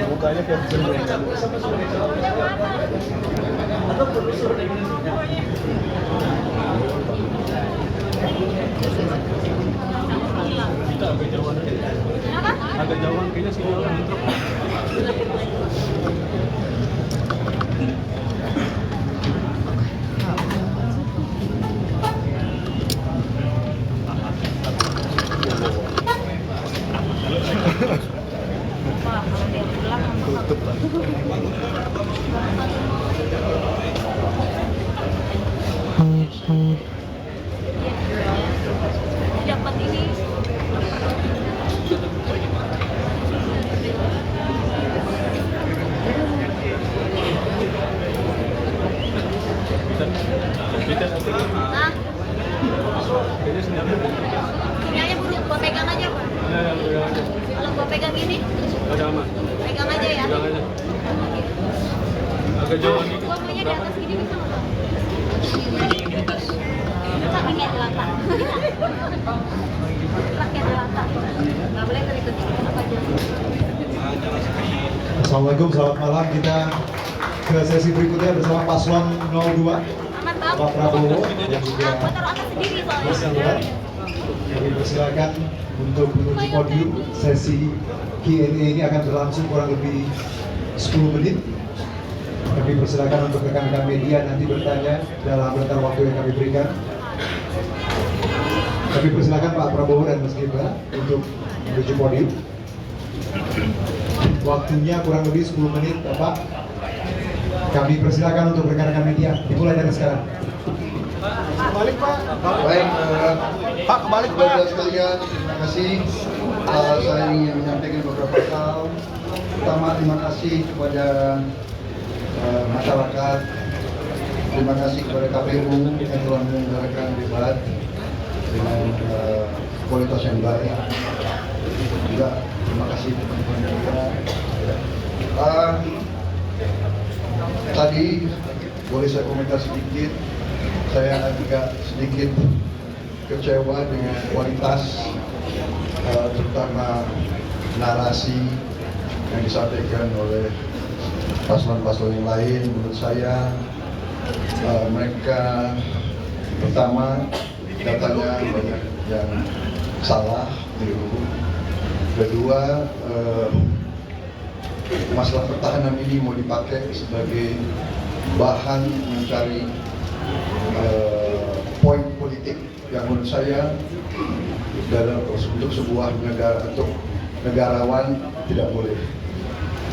Mukanya kayak agak jauhan kayaknya sih orang bentrok. Tutup lah. Dapat ini. Hah? Sinyalnya buruk, gua pegang aja Pak. Ya, pegang aja. Kalau gua pegang gini, Udah aman. pegang aja ya. Pegang aja. Agak jauh nih. Gua maunya di atas gini bisa nggak? Ini di atas. Tapi kayak di lantai. Pakai di lantai. Nggak boleh terikut apa aja. Assalamualaikum, selamat malam. Kita ke sesi berikutnya bersama paslon 02 Aman Bang. Pak Prabowo dan juga Gua taruh atas sendiri Mas soalnya. Gibran. Kami persilakan untuk menuju podium. Sesi Q&A ini akan berlangsung kurang lebih 10 menit. Kami persilakan untuk rekan-rekan media nanti bertanya dalam rentang waktu yang kami berikan. Kami persilakan Pak Prabowo dan Mas Gibran untuk menuju podium. Waktunya kurang lebih 10 menit, Bapak. Kami persilakan untuk rekan-rekan media. Dimulai dari sekarang. Balik, Pak. Baik, Pak, kebalik, Pak. saudara sekalian, terima kasih. Saya ingin menyampaikan beberapa hal. Pertama, terima kasih kepada masyarakat. Terima kasih kepada KPU yang telah menyelenggarakan debat dengan kualitas yang baik. Juga terima kasih teman-teman media. Tadi boleh saya komentar sedikit. Saya agak sedikit kecewa dengan kualitas terutama narasi yang disampaikan oleh paslon-paslon yang lain. Menurut saya mereka pertama datanya banyak yang salah, keliru. Kedua, masalah pertahanan ini mau dipakai sebagai bahan mencari poin politik yang menurut saya dalam untuk sebuah negara atau negarawan tidak boleh.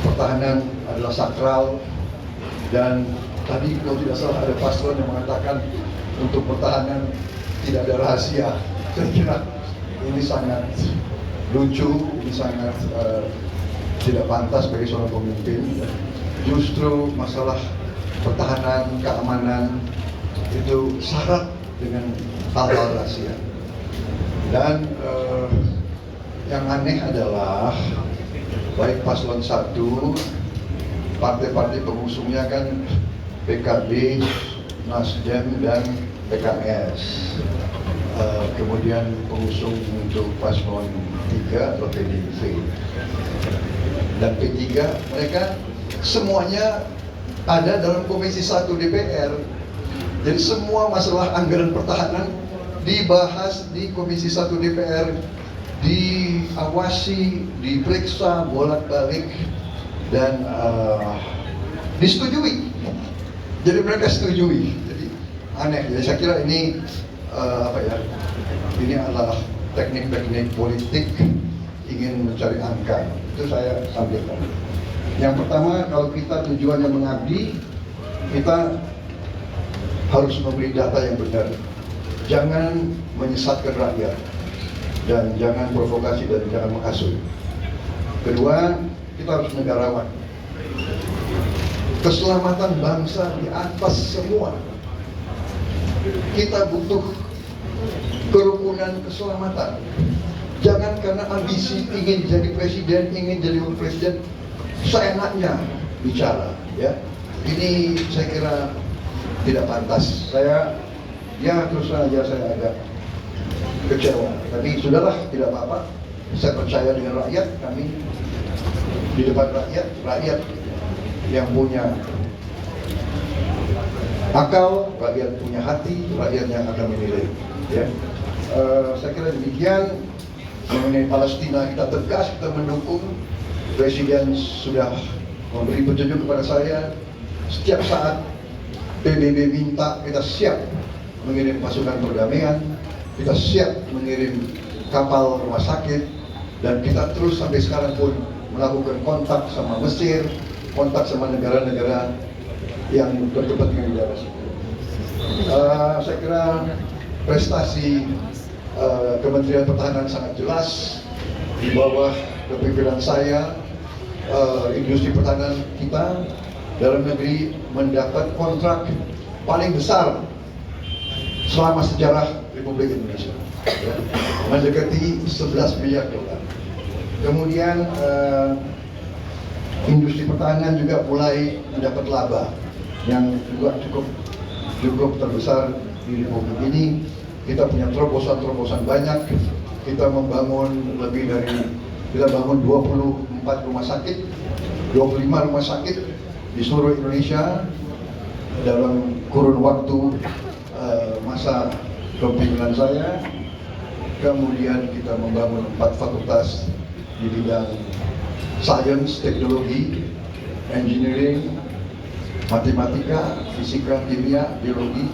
Pertahanan adalah sakral, dan tadi kalau tidak salah ada paslon yang mengatakan untuk pertahanan tidak ada rahasia. Saya kira ini sangat lucu, ini sangat tidak pantas bagi seorang pemimpin. Justru masalah pertahanan, keamanan itu syarat dengan hal-hal rahasia. Dan yang aneh adalah baik paslon 1, partai-partai pengusungnya kan PKB, Nasdem, dan PKS. Kemudian pengusung untuk paslon 3 atau PDIP dan P3, mereka semuanya ada dalam Komisi 1 DPR. Jadi semua masalah anggaran pertahanan dibahas di Komisi 1 DPR, diawasi, diperiksa bolak-balik, dan disetujui. Jadi mereka setujui. Jadi aneh. Jadi saya kira ini ini adalah teknik-teknik politik ingin mencari angka. Itu saya sampaikan. Yang pertama, kalau kita tujuannya mengabdi, kita harus memberi data yang benar. Jangan menyesatkan rakyat, dan jangan provokasi dan jangan menghasut. Kedua, kita harus negarawan. Keselamatan bangsa di atas semua. Kita butuh kerukunan keselamatan. Jangan karena ambisi ingin jadi presiden, ingin jadi wakil presiden, seenaknya bicara. Ya, ini saya kira tidak pantas. Saya, ya terus saja saya agak kecewa. Tapi sudahlah, tidak apa-apa. Saya percaya dengan rakyat, kami di depan rakyat, rakyat yang punya akal, rakyat punya hati, rakyat yang akan menilai. Ya. Saya kira demikian. Mengenai Palestina kita tegas, kita mendukung. Presiden sudah memberi petunjuk kepada saya. Setiap saat PBB minta, kita siap mengirim pasukan perdamaian, kita siap mengirim kapal rumah sakit, dan kita terus sampai sekarang pun melakukan kontak sama Mesir, kontak sama negara-negara yang berkepentingan di daerah situ. Saya kira prestasi Kementerian Pertahanan sangat jelas. Di bawah kepemimpinan saya, industri pertahanan kita dalam negeri mendapat kontrak paling besar selama sejarah Republik Indonesia, ya, mendekati 11 miliar dolar. Kemudian industri pertahanan juga mulai mendapat laba yang juga cukup terbesar di Republik ini. Kita punya terobosan-terobosan banyak. Kita membangun kita bangun 24 rumah sakit, 25 rumah sakit di seluruh Indonesia dalam kurun waktu masa kepemimpinan saya. Kemudian kita membangun 4 fakultas di bidang sains, teknologi, engineering, matematika, fisika, kimia, biologi.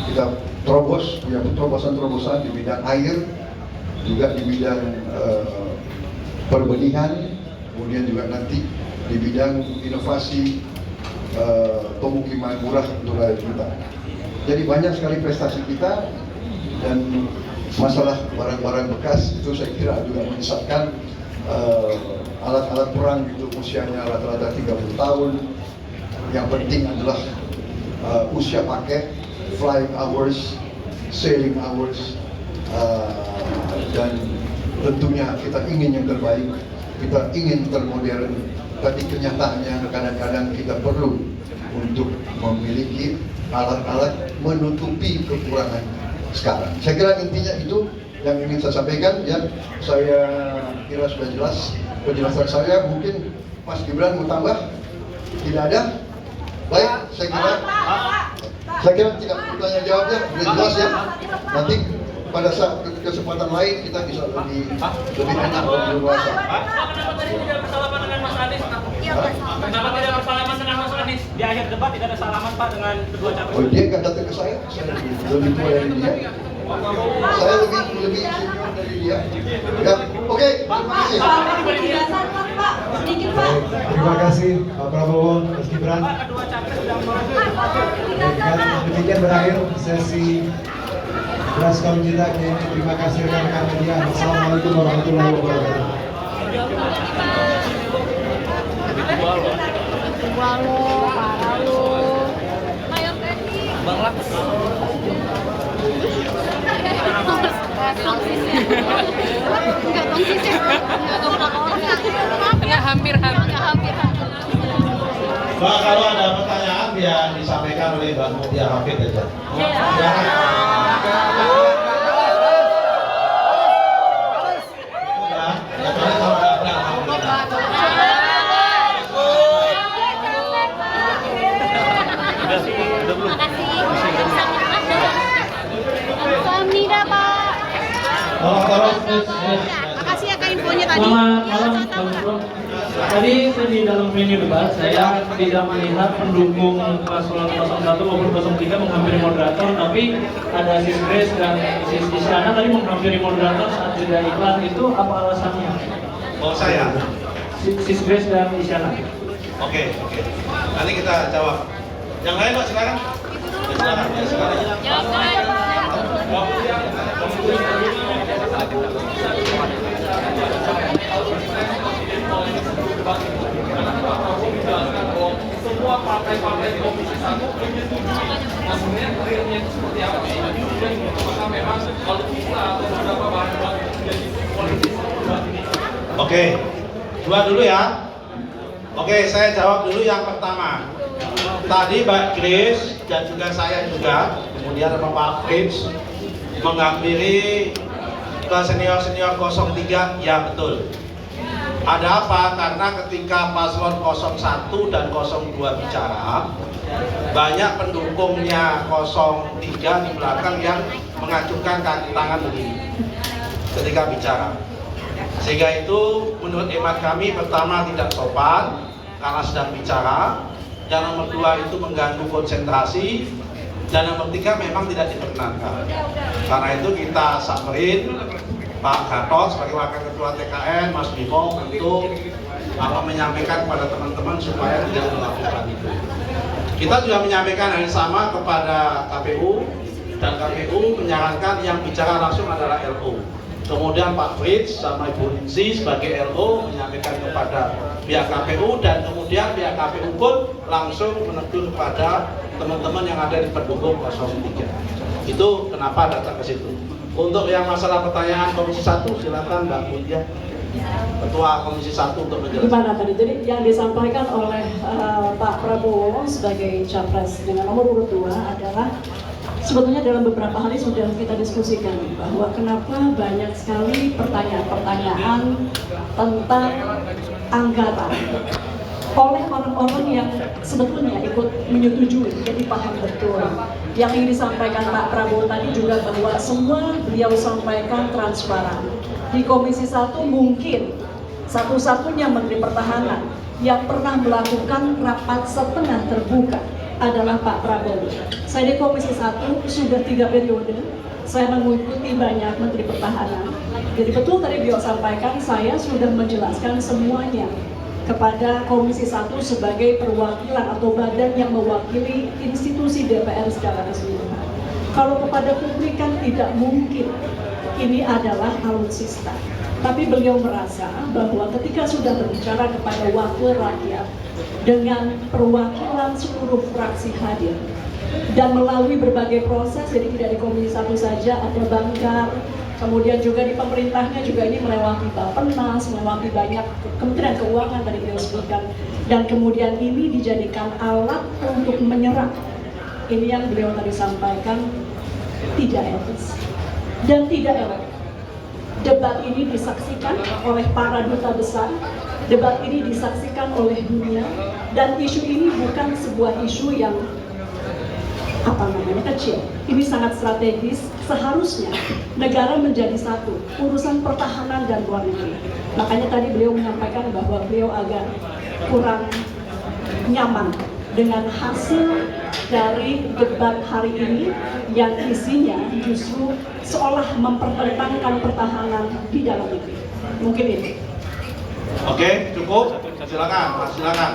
Kita punya terobosan-terobosan di bidang air, juga di bidang perbenihan, kemudian juga nanti di bidang inovasi pemukiman murah untuk rakyat kita. Jadi banyak sekali prestasi kita, dan masalah barang-barang bekas itu saya kira juga menyesatkan. Alat-alat perang itu usianya rata-rata 30 tahun. Yang penting adalah usia pakai, flying hours, sailing hours, dan tentunya kita ingin yang terbaik, kita ingin termodern, tapi kenyataannya kadang-kadang kita perlu untuk memiliki alat-alat menutupi kekurangan sekarang. Saya kira intinya itu yang ingin saya sampaikan. Ya, saya kira sudah jelas penjelasan saya. Mungkin Mas Gibran mau tambah? Tidak ada? Baik, saya kira tidak perlu tanya jawabnya, sudah jelas ya. Nanti pada saat kesempatan lain kita bisa lebih enak, lebih luasa. Kenapa tadi tidak bersalaman dengan Mas Anies? Kenapa tidak bersalaman dengan Mas Anies? Di akhir debat tidak ada salaman Pak dengan kedua capres. Oh, dia nggak datang ke saya lebih tua dari dia. Saya lebih senior dari dia. Ya, oke. Sedikit Pak. Terima kasih Pak Prabowo, Mas Gibran. Kedua capres sudah mulai. Demikian berakhir sesi Beras Kaum Cinta. Terima kasih rekan-rekan media. Assalamualaikum warahmatullahi wabarakatuh. Walu, paralu. Mayor Teddy. Bang Lak. Hampir. Pak, kalau ada pertanyaan biar disampaikan oleh Mbak Mutia Hafid aja. Kamnida Pak. Tolong. Makasih ya Kak infonya tadi. Selamat malam, Bang Bro. Tadi saya di dalam venue debat, saya tidak melihat pendukung paslon 01 maupun 03 menghampiri moderator, tapi ada Sis Grace dan Sis Isyana tadi menghampiri moderator saat jeda iklan. Itu apa alasannya? Oh, saya. Sis Grace dan Isyana. Oke. Nanti kita jawab. Yang lain Pak silakan. Silakan. Semua partai-partai Komisi 1 menyetujui maksudnya realnya seperti apa sih? Apakah memang kalau kita atau beberapa bahan baku menjadi politis ini? Oke. Dua dulu ya. Oke, saya jawab dulu yang pertama. Tadi Mbak Grace dan juga saya juga, kemudian sama Pak Fritz menghampiri ke senior-senior 03, ya betul. Ada apa? Karena ketika paslon 01 dan 02 bicara, banyak pendukungnya 03 di belakang yang mengacukan kaki tangan begini ketika bicara. Sehingga itu menurut hemat kami, pertama tidak sopan karena sedang bicara, yang nomor 2 itu mengganggu konsentrasi, dan nomor 3 memang tidak diperkenankan. Karena itu kita samperin Pak Gatot sebagai Wakil Ketua TKN, Mas Bimo, untuk menyampaikan kepada teman-teman supaya tidak melakukan itu. Kita juga menyampaikan hal yang sama kepada KPU, dan KPU menyarankan yang bicara langsung adalah LO. Kemudian Pak Fritz sama Ibu Ningsi sebagai LO menyampaikan kepada pihak KPU, dan kemudian pihak KPU pun langsung menegur kepada teman-teman yang ada di pendukung 03. Itu kenapa datang ke situ. Untuk yang masalah pertanyaan Komisi 1, silakan Mbak Mutia, Ketua Komisi 1 untuk menjelaskan. Gimana tadi? Jadi yang disampaikan oleh Pak Prabowo sebagai capres dengan nomor urut 2 adalah sebetulnya dalam beberapa hari sudah kita diskusikan bahwa kenapa banyak sekali pertanyaan-pertanyaan tentang anggaran oleh orang-orang yang sebetulnya ikut menyetujui, jadi paham betul. Yang ingin disampaikan Pak Prabowo tadi juga bahwa semua beliau sampaikan transparan. Di Komisi 1 mungkin satu-satunya Menteri Pertahanan yang pernah melakukan rapat setengah terbuka adalah Pak Prabowo. Saya di Komisi 1 sudah 3 periode, saya mengikuti banyak Menteri Pertahanan. Jadi betul tadi beliau sampaikan, saya sudah menjelaskan semuanya kepada Komisi 1 sebagai perwakilan atau badan yang mewakili institusi DPR secara keseluruhan. Kalau kepada publik kan tidak mungkin, ini adalah alutsista. Tapi beliau merasa bahwa ketika sudah berbicara kepada wakil rakyat dengan perwakilan seluruh fraksi hadir dan melalui berbagai proses, jadi tidak di Komisi 1 saja, ada Banggar, kemudian juga di pemerintahnya juga ini melewati Bappenas, melewati banyak Kementerian Keuangan tadi beliau sebutkan, dan kemudian ini dijadikan alat untuk menyerang. Ini yang beliau tadi sampaikan tidak etis dan tidak elok. Debat ini disaksikan oleh para duta besar, debat ini disaksikan oleh dunia, dan isu ini bukan sebuah isu yang kecil. Ini sangat strategis. Seharusnya negara menjadi satu, urusan pertahanan dan luar negeri. Makanya tadi beliau menyampaikan bahwa beliau agak kurang nyaman dengan hasil dari debat hari ini yang isinya justru seolah mempertentangkan pertahanan di dalam negeri. Mungkin itu. Oke, cukup. Silakan, silakan.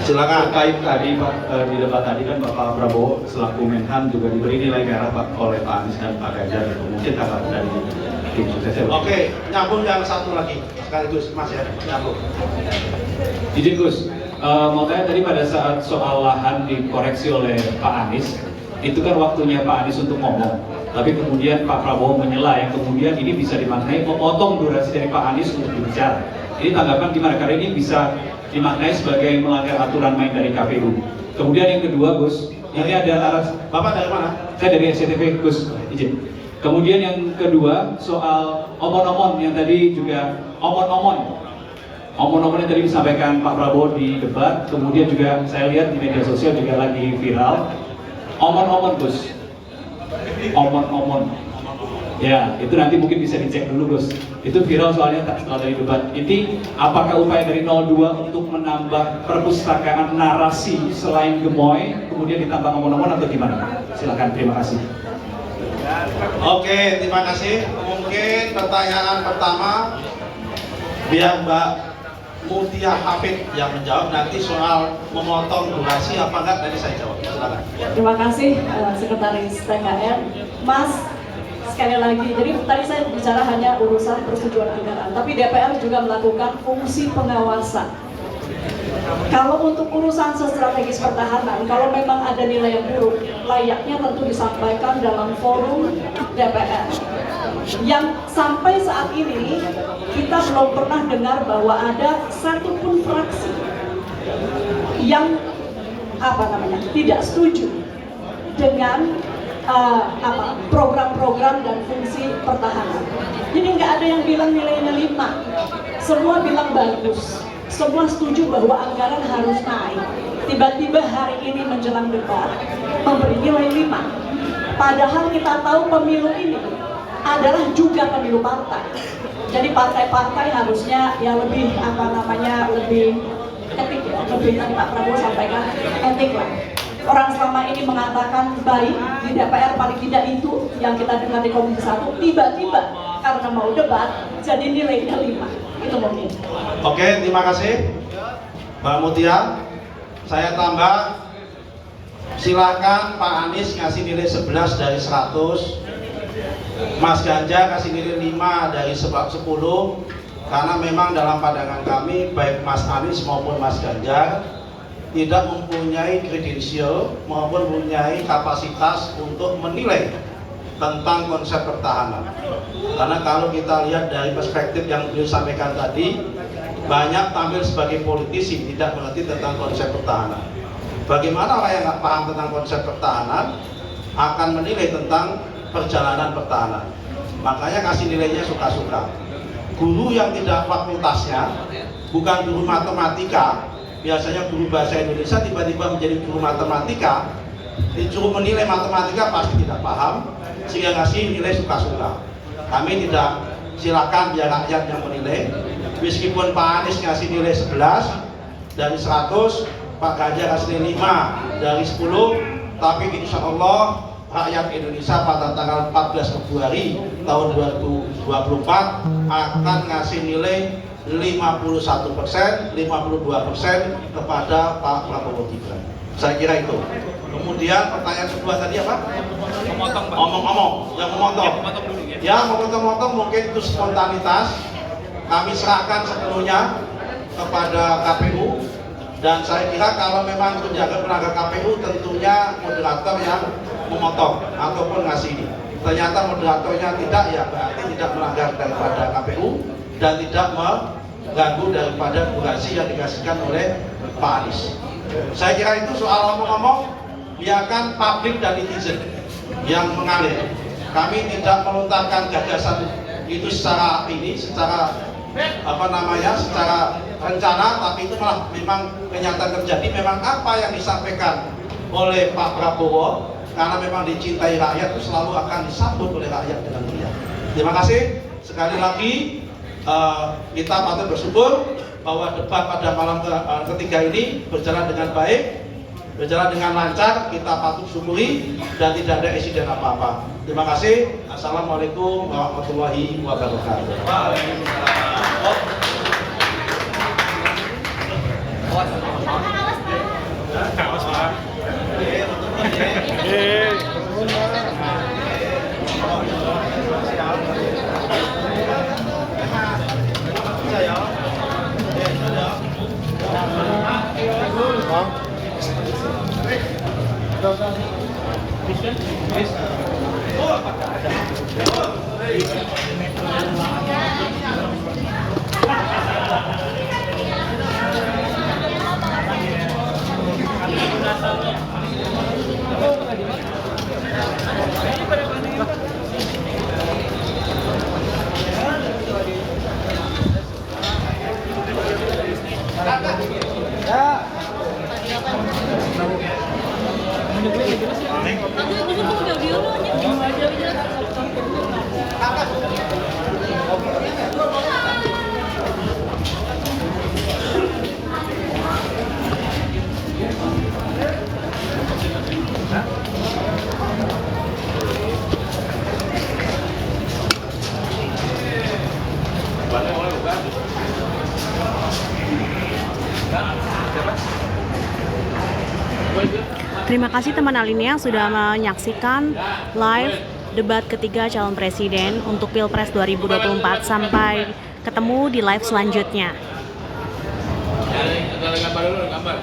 Silakan. Terkait tadi Pak, di debat tadi kan Bapak Prabowo selaku Menhan juga diberi nilai merah Pak oleh Pak Anies dan Pak Ganjar. Mungkin tanggapan dari tim suksesnya. Oke, nyambung yang satu lagi sekaligus Mas ya, nyambung. Izin Gus, mau tanya tadi pada saat soal lahan dikoreksi oleh Pak Anies, itu kan waktunya Pak Anies untuk ngomong. Tapi kemudian Pak Prabowo menyela yang kemudian ini bisa dimaknai memotong durasi dari Pak Anies untuk berbicara. Ini tanggapan gimana? Karena ini bisa dimaknai sebagai melanggar aturan main dari KPU. Kemudian yang kedua Gus, ini ada narasi. Bapak dari mana? Saya dari SCTV Gus, izin. Kemudian yang kedua soal omon-omon yang tadi juga omon-omon yang tadi disampaikan Pak Prabowo di debat, kemudian juga saya lihat di media sosial juga lagi viral. Omon-omon Gus, omon-omon. Ya, itu nanti mungkin bisa dicek dulu Gus. Itu viral soalnya setelah dari debat. Ini apakah upaya dari 02 untuk menambah perpustakaan narasi selain gemoy, kemudian ditambah omon-omon atau gimana? Silakan, terima kasih. Oke, terima kasih. Mungkin pertanyaan pertama biar Mbak Mutia Hafid yang menjawab, nanti soal memotong durasi apa enggak tadi saya jawab. Silakan. Terima kasih Sekretaris TKN. Mas, sekali lagi, jadi tadi saya bicara hanya urusan persetujuan anggaran, tapi DPR juga melakukan fungsi pengawasan. Kalau untuk urusan strategis pertahanan, kalau memang ada nilai yang buruk, layaknya tentu disampaikan dalam forum DPR. Yang sampai saat ini kita belum pernah dengar bahwa ada satupun fraksi yang tidak setuju dengan program-program dan fungsi pertahanan. Jadi nggak ada yang bilang nilainya 5. semua bilang bagus, semua setuju bahwa anggaran harus naik. Tiba-tiba hari ini menjelang debat memberi nilai 5. Padahal kita tahu pemilu ini adalah juga pemilu partai. Jadi partai-partai harusnya ya lebih lebih etik ya, lebih tadi Pak Prabowo sampaikan etik lah. Orang selama ini mengatakan baik di DPR, paling tidak itu yang kita dengar di Komisi 1, tiba-tiba karena mau debat jadi nilainya 5. Itu mungkin. Oke, terima kasih Mbak Mutia. Saya tambah, silakan Pak Anies ngasih nilai 11 dari 100, Mas Ganjar kasih nilai 5 dari 10, karena memang dalam pandangan kami baik Mas Anies maupun Mas Ganjar tidak mempunyai kredensial maupun mempunyai kapasitas untuk menilai tentang konsep pertahanan. Karena kalau kita lihat dari perspektif yang beliau sampaikan tadi, banyak tampil sebagai politisi, tidak mengerti tentang konsep pertahanan. Bagaimana orang yang nggak paham tentang konsep pertahanan akan menilai tentang perjalanan pertahanan? Makanya kasih nilainya suka-suka. Guru yang tidak fakultasnya, bukan guru matematika, biasanya guru bahasa Indonesia tiba-tiba menjadi guru matematika, disuruh menilai matematika pasti tidak paham, sehingga ngasih nilai suka-suka. Kami tidak, silakan biar rakyat yang menilai. Meskipun Pak Anies ngasih nilai 11 dari 100, Pak Ganjar kasih nilai 5 dari 10, tapi insya Allah rakyat Indonesia pada tanggal 14 Februari tahun 2024 akan ngasih nilai 51%, 52% kepada Pak Prabowo Gibran. Saya kira itu. Kemudian pertanyaan kedua tadi apa? Omong-omong, yang memotong. Ya, memotong-motong mungkin itu spontanitas. Kami serahkan sepenuhnya kepada KPU. Dan saya kira kalau memang penjaga penegak KPU tentunya moderator yang memotong ataupun ngasih ini. Ternyata moderatornya tidak, ya berarti tidak melanggar daripada KPU dan tidak mengganggu daripada durasi yang dikasihkan oleh Pak Anies. Saya kira itu soal ngomong-ngomong, biarkan publik dan netizen yang mengalir. Kami tidak melontarkan gagasan itu secara secara rencana, tapi itu malah memang kenyataan terjadi. Memang apa yang disampaikan oleh Pak Prabowo, karena memang dicintai rakyat, itu selalu akan disambut oleh rakyat dengan mulia. Terima kasih sekali lagi. Kita patut bersyukur bahwa debat pada malam ketiga ini berjalan dengan baik, berjalan dengan lancar. Kita patut syukuri dan tidak ada insiden apa-apa. Terima kasih. Assalamualaikum warahmatullahi wabarakatuh. Terima kasih teman Alinea sudah menyaksikan live debat ketiga calon presiden untuk Pilpres 2024. Sampai ketemu di live selanjutnya. Gambar dulu, gambar.